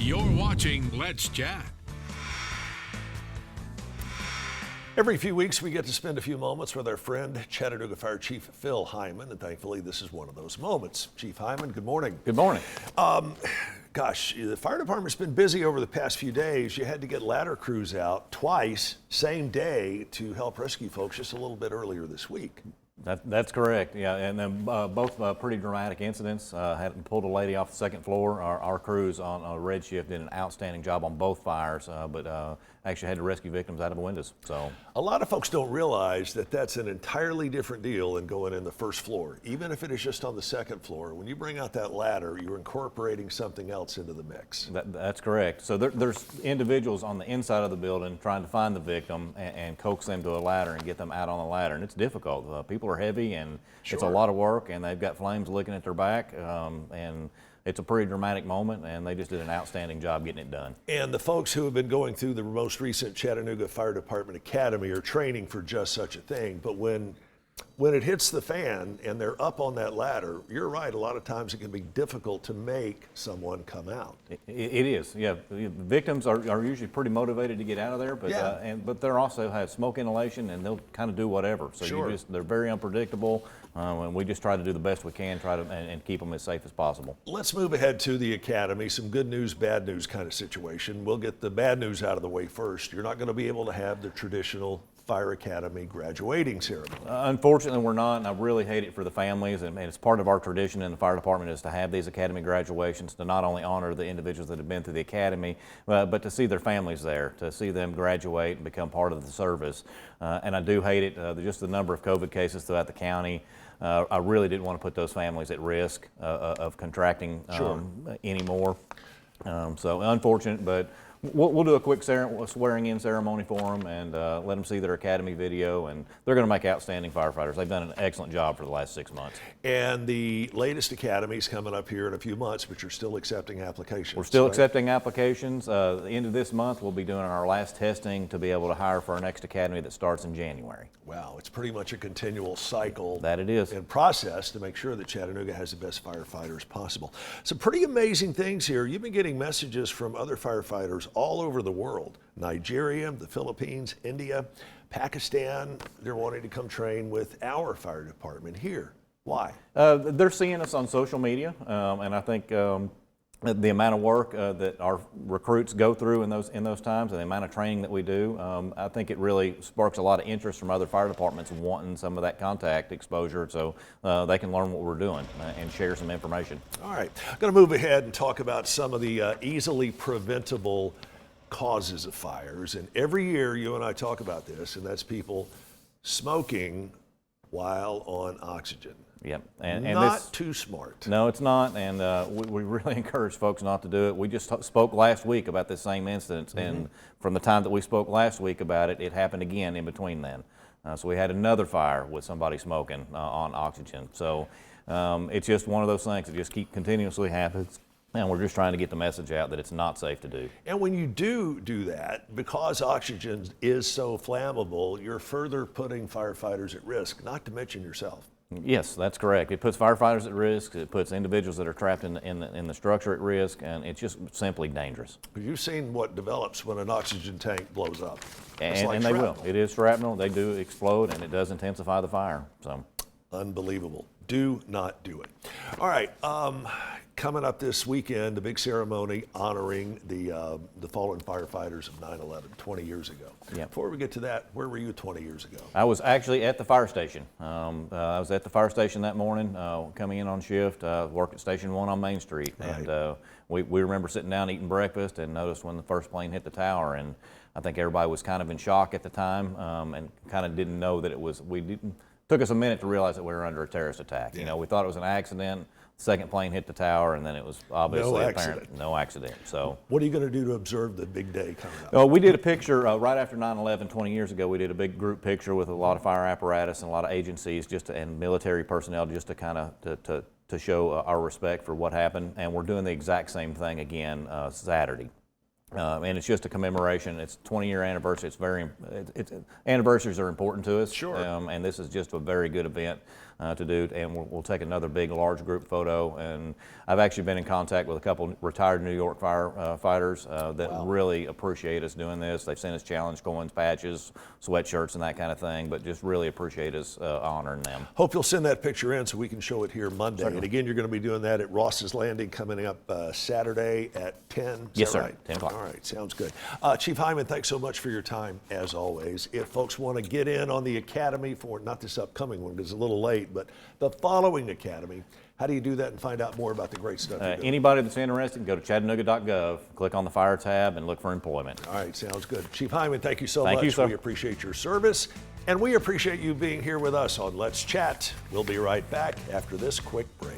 You're watching Let's Chat. Every few weeks, we get to spend a few moments with our friend, Chattanooga Fire Chief Phil Hyman, and thankfully, this is one of those moments. Chief Hyman, good morning. Good morning. Gosh, the fire department's been busy over the past few days. You had to get ladder crews out twice, same day, to help rescue folks just a little bit earlier this week. That's correct. Yeah, and then both pretty dramatic incidents. Had pulled a lady off the second floor. Our crews on red shift did an outstanding job on both fires, but actually had to rescue victims out of the windows. So a lot of folks don't realize that that's an entirely different deal than going in the first floor. Even if it is just on the second floor, when you bring out that ladder, you're incorporating something else into the mix. That's correct. So there's individuals on the inside of the building trying to find the victim and coax them to a ladder and get them out on the ladder, and it's difficult. People are heavy, and Sure. It's a lot of work, and they've got flames licking at their back, and it's a pretty dramatic moment, and they just did an outstanding job getting it done. And the folks who have been going through the most recent Chattanooga Fire Department Academy are training for just such a thing. But when it hits the fan and they're up on that ladder, you're right, a lot of times it can be difficult to make someone come out. It is, yeah. The victims are usually pretty motivated to get out of there, but Yeah. but they also have smoke inhalation, and they'll kind of do whatever. So Sure. they're very unpredictable, and we just try to do the best we can, and keep them as safe as possible. Let's move ahead to the academy, some good news, bad news kind of situation. We'll get the bad news out of the way first. You're not going to be able to have the traditional Fire Academy graduating ceremony. Unfortunately, we're not, and I really hate it for the families, and it's part of our tradition in the fire department is to have these academy graduations to not only honor the individuals that have been through the academy, but to see their families there, to see them graduate and become part of the service. And I do hate it, just the number of COVID cases throughout the county. I really didn't want to put those families at risk of contracting anymore. So unfortunate, but we'll do a quick swearing-in ceremony for them and let them see their academy video, and they're going to make outstanding firefighters. They've done an excellent job for the last 6 months. And the latest academy is coming up here in a few months, but you're still accepting applications. We're still right? accepting applications. The end of this month, we'll be doing our last testing to be able to hire for our next academy that starts in January. Wow, it's pretty much a continual cycle. That it is. And process to make sure that Chattanooga has the best firefighters possible. Some pretty amazing things here. You've been getting messages from other firefighters all over the world. Nigeria, the Philippines, India, Pakistan. They're wanting to come train with our fire department here. Why? They're seeing us on social media, and I think the amount of work that our recruits go through in those times, and the amount of training that we do, I think it really sparks a lot of interest from other fire departments wanting some of that contact exposure, so they can learn what we're doing and share some information. All right, I'm going to move ahead and talk about some of the easily preventable causes of fires. And every year you and I talk about this, and that's people smoking while on oxygen. Yep. And not this, too smart. No, it's not, and we really encourage folks not to do it. We just spoke last week about this same incident, and from the time that we spoke last week about it, it happened again in between then. So we had another fire with somebody smoking on oxygen. So it's just one of those things that just continuously happens. And we're just trying to get the message out that it's not safe to do. And when you do that, because oxygen is so flammable, you're further putting firefighters at risk, not to mention yourself. Yes, that's correct. It puts firefighters at risk. It puts individuals that are trapped in the structure at risk, and it's just simply dangerous. You've seen what develops when an oxygen tank blows up. And they will. It is shrapnel. They do explode, and it does intensify the fire. So, unbelievable. Do not do it. All right. Coming up this weekend, a big ceremony honoring the fallen firefighters of 9/11 20 years ago. Yep. Before we get to that, where were you 20 years ago? I was actually at the fire station. I was at the fire station that morning, coming in on shift. Worked at Station 1 on Main Street. Right. And we remember sitting down eating breakfast and noticed when the first plane hit the tower. And I think everybody was kind of in shock at the time and kind of didn't know that it was, took us a minute to realize that we were under a terrorist attack. Yeah. You know, we thought it was an accident. Second plane hit the tower, and then it was obviously apparent no accident. So, what are you going to do to observe the big day coming up? We did a picture right after 9/11, 20 years ago. We did a big group picture with a lot of fire apparatus and a lot of agencies, and military personnel, just to kind of to show our respect for what happened. And we're doing the exact same thing again Saturday. And it's just a commemoration. It's 20-year anniversary. Anniversaries are important to us. Sure. And this is just a very good event to do, and we'll take another big, large group photo. And I've actually been in contact with a couple retired New York firefighters that really appreciate us doing this. They've sent us challenge coins, patches, sweatshirts, and that kind of thing, but just really appreciate us honoring them. Hope you'll send that picture in so we can show it here Monday. Certainly. And again, you're going to be doing that at Ross's Landing coming up Saturday at 10. Yes, sir. Right? 10 o'clock. All right, sounds good. Chief Hyman, thanks so much for your time, as always. If folks want to get in on the Academy for, not this upcoming one because it's a little late, but the following Academy, how do you do that and find out more about the great stuff you're doing? Anybody that's interested, go to chattanooga.gov, click on the fire tab, and look for employment. All right, sounds good. Chief Hyman, thank you so much. Thank you, sir. We appreciate your service, and we appreciate you being here with us on Let's Chat. We'll be right back after this quick break.